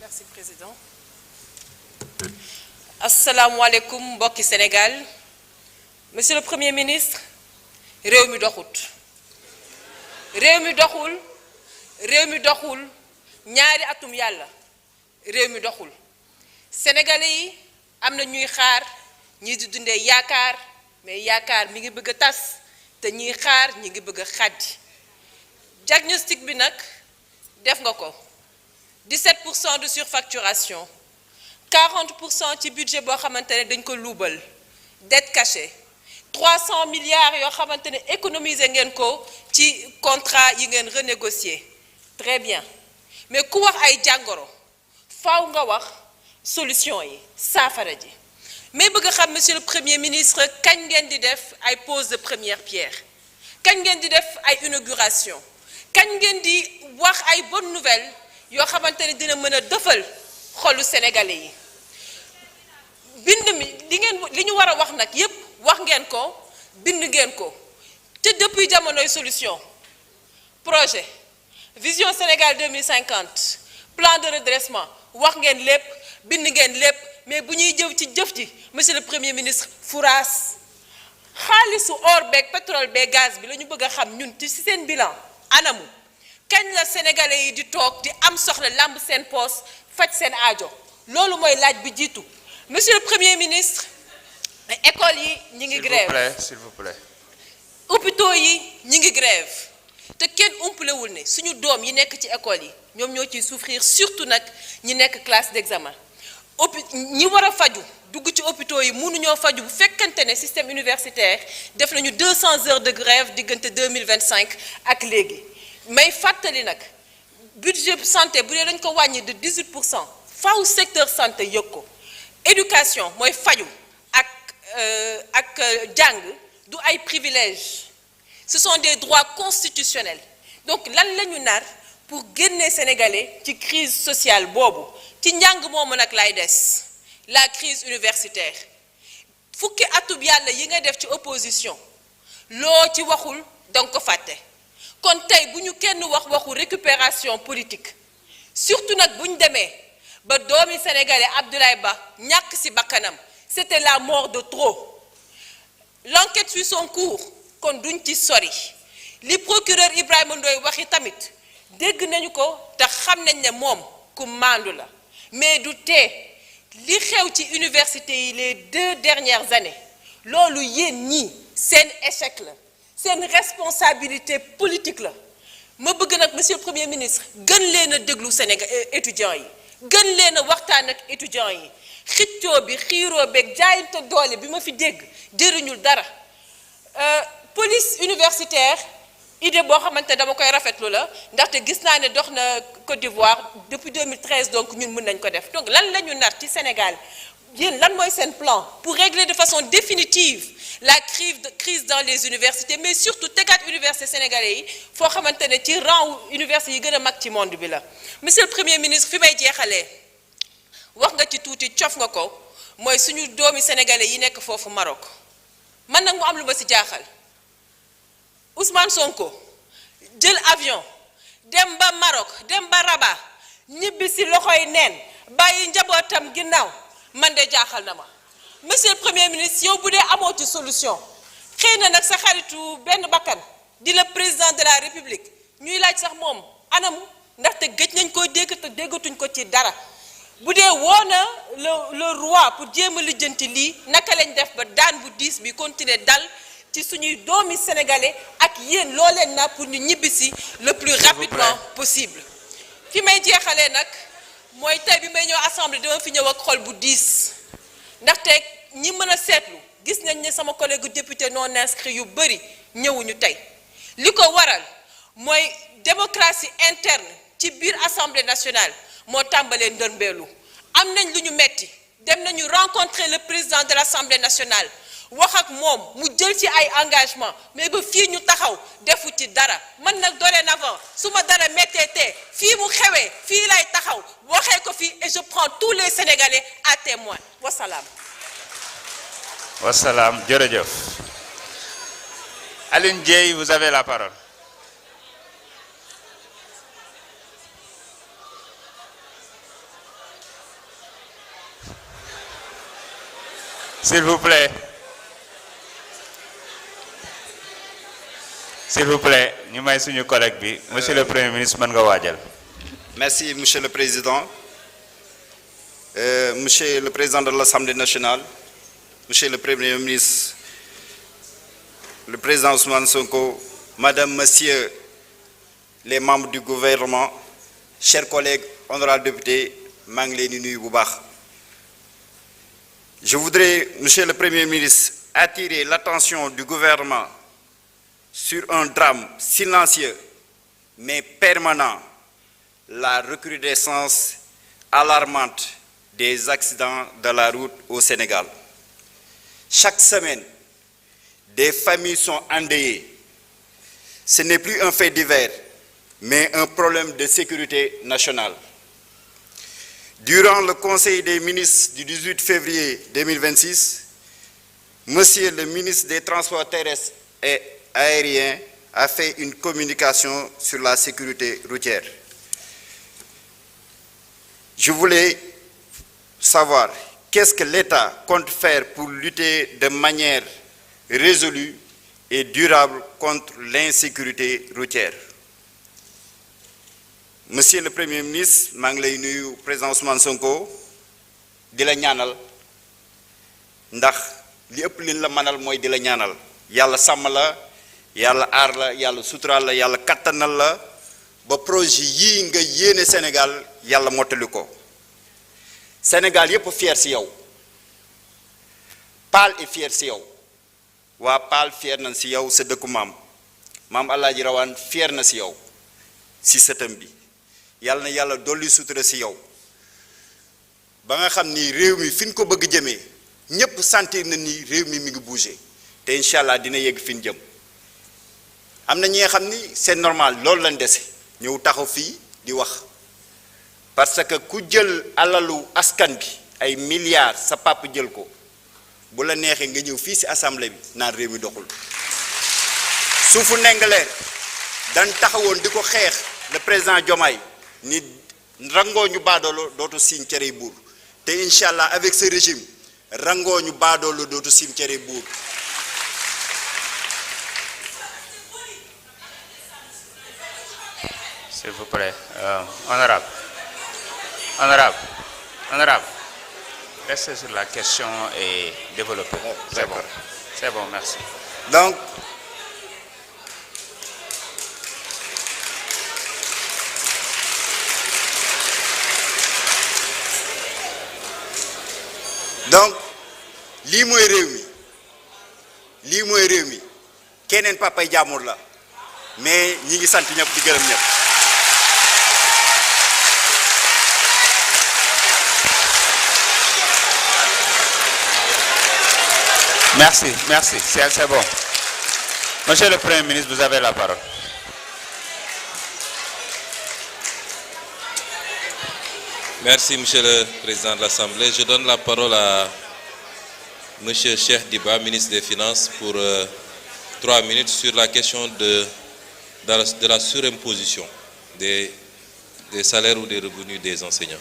Merci président. Asalaamaaleykum mbokki Sénégal. Monsieur le Premier ministre, réew mi doxut. réew mi doxul ñaari atum yàlla réew mi doxul. Sénégalais yi am na ñuy xaar ñii di dundee yaakaar mais yaakaar mi ngi bëgg a tas te ñiy xaar ñi ngi bëgg a xàddi. Diagnostic bi nag def nga ko 17% de surfacturation 40% ci budget boo xamante ne dañ ko luubal dette cachée 300 milliards yoo xamante ne économiser ngeen ko ci contrat yi ngeen renégocier très bien mais ku wax ay jàngoro faaw nga wax solution yi saafara ji mais bëgg a xam monsieur le premier ministre kañ ngeen di def ay pose de première pierre kañ ngeen di def ay inauguration kañ ngeen di wax ay bonnes nouvelles yoo xamante ne dina mën a dëfal xolu sénégalais yi bind mi li ñu war a wax nag yépp wax ngeen ko bind ngeen ko te depuis jamonoy solution projet vision Sénégal 2050 plan de redressement wax ngeen lépp bind ngeen lépp mais bu ñuy jëw ci jëf ji monsieur le premier ministre furaas xaalisu or beeg pétrole beeg gaz bi la ñu bëgg a xam ñun ci seen bilan anamu kañ la sénégalais yi di toog di am soxla làmb seen poos faj seen aajo loolu mooy laaj bi jiitu monsieur le premier ministre école yi ñi ngi grève s'il vous plaît hôpitaux yi ñi ngi grève te kenn umpalewul ne suñu doom yi nekk ci école yi ñoom ñoo ciy souffrir surtout nag ñi nekk classe d'examen ñi war a faju dugg ci hôpitaux yi mënuñoo faju bu fekkante ne système universitaire def nañu 200 heures de grève diggante 2025 ak léegi may fàttali nag budget santé bu dee dañ ko wàññi de 18% faaw secteur santé yëg ko éducation mooy faju ak jàng du ay privilèges ce sont des droits constitutionnels donc lan la ñu nar pour génne sénégalais ci crise sociale boobu ci njàng moomu nag lay des la crise universitaire fukki atub yàlla yi nga def ci opposition loo ci waxul danga ko fàtte kon tey bu ñu kenn waxu récupération politique surtout nag bu ñu demee ba doomi sénégalais Abdoulaye Ba ñàkk ci bakkanam c'était la mort de trop l'enquête suit son cours kon duñ ci sori li procureur Ibrahima Ndoye waxi tamit dégg nañu ko te xam nañ ne moom ku maandu la mais du tee li xew ci université yi les 2 dernières années loolu yéen ñii seen échec la seen responsabilité politique la ma bëgg nag monsieur le premier ministre gën leen a déglu Sénégal étudiants yi gën leen a waxtaan ak étudiants yi xiccoo bi xiiroo beeg jaayante doole bi ma fi dégg jëriñul dara police universitaire idée boo xamante dama koy rafetlu la ndaxte gis naa ne dox na Côte d'Ivoire depuis 2013 donc ñun mën nañ ko def donc lan la ñu nar ci Sénégal yéen lan mooy seen plan pour régler de façon définitive la crise dans les universités mais surtout tegaat université sénégalais yi foo xamante ne ci rang université yi gën a mag ci monde bi la monsieur le premier ministre fi may jeexalee wax nga ci tuuti cof nga ko mooy suñu doomi sénégalais yi nekk foofu Maroc man nag mu am lu ma ci jaaxal Ousmane Sonko jël avion dem ba Maroc dem ba Rabat ñibbi ci loxoy neen bàyyi njabootam ginnaaw man de jaaxal na ma monsieur le premier ministre yow bu dee amoo ci solution xëy na nag sa xaritu benn bakkan di le président de la république ñuy laaj sax moom anamu ndaxte gëj nañ koo dégg te déggatuñ ko ci dara bu dee woo na le roi pour jéem a lijjanti lii naka lañ def ba daan bu diis bi continuer dal ci suñuy doomi sénégalais ak yéen loo leen na pour ñu ñibbisi le plus rapidement possible fi may jeexalee nag mooy tey bi may ñëw assemblée dama fi ñëw ak xol bu diis ndaxte ñi mën a seetlu gis nañ ne sama collègue député non inscrit yu bëri ñëwuñu tey li ko waral mooy démocratie interne ci biir assemblée nationale moo tàmbalee ndërmbeelu am nañ lu ñu metti dem nañu rencontrer le président de l'Assemblée nationale wax ak moom mu jël ci ay engagement mais ba fii ñu taxaw defu ci dara man nag dorénavant su ma dara metteetee fii mu xewee fii lay taxaw waxee ko fii et je prends tous les Sénégalais à témoin wasalaam. wasalaam jërëjëf. Alioune Dièye, vous avez la parole. S'il vous plaît. S'il vous plaît, ñu may suñu collègue bi. Monsieur le Premier ministre, mën nga waajal. Merci, Monsieur le Président. Monsieur le Président de l'Assemblée nationale, Monsieur le Premier ministre, le Président Ousmane Sonko, Madame, Monsieur les membres du gouvernement, chers collègues, honorables députés, maa ngi leen di nuyu bu baax. Je voudrais, Monsieur le Premier ministre, attirer l'attention du gouvernement sur un drame silencieux mais permanent, la recrudescence alarmante des accidents de la route au Sénégal. Chaque semaine, des familles sont endeuillées. Ce n'est plus un fait divers, mais un problème de sécurité nationale. Durant le Conseil des ministres du 18 février 2026, Monsieur le ministre des Transports terrestres et aériens a fait une communication sur la sécurité routière. Je voulais savoir qu'est-ce que l'État compte faire pour lutter de manière résolue et durable contre l'insécurité routière. Monsieur le Premier ministre, maa ngi lay nuyu président Ousmane Sonko di la ñaanal ndax li ëpp liñ la manal mooy di la ñaanal yàlla sàmm la yàlla aar la yàlla suturaal la yàlla kattanal la ba projet yii nga yéene Sénégal yàlla mottali ko. Sénégal yépp fier ci yow. Paal est fier ci yow. waa Paal fier nañ ci yow sa dëkku maam Alaaji Rawaan fier na ci yow ci sëtam bi yàlla na yàlla dolli sutura ci yow ba nga xam ni réew mi fi ñu ko bëgg jëmee ñépp sentir na ni réew mi ngi bouger te incha allah dina yegg fi ñu jëm. am na ñi nga xam ni c'est normal loolu lañ dese ñëw taxaw fii di wax parce que ku jël alalu askan bi ay milliards sa papa jël ko bu la neexee nga ñëw fii ci assemblée bi naan réew mi doxul suufu Ndingler dañ taxawoon di ko xeex le président Diomaye ni rangoo ñu baadoolo dootu siim cere buur te incha allah avec ce régime rangoo ñu baadoolo dootu siim cere buur. S'il vous plaît, honorable, restez sur la question et développez. C'est bon, merci. Donc lii mooy réew mi keneen papay jaamur la mais ñi ngi sant ñëpp di gërëm ñëpp. Merci, c'est bon. Monsieur le Premier ministre, vous avez la parole. Merci, Monsieur le Président de l'Assemblée. Je donne la parole à Monsieur Cheikh Diba, ministre des Finances, pour 3 minutes sur la question de la surimposition des salaires ou des revenus des enseignants.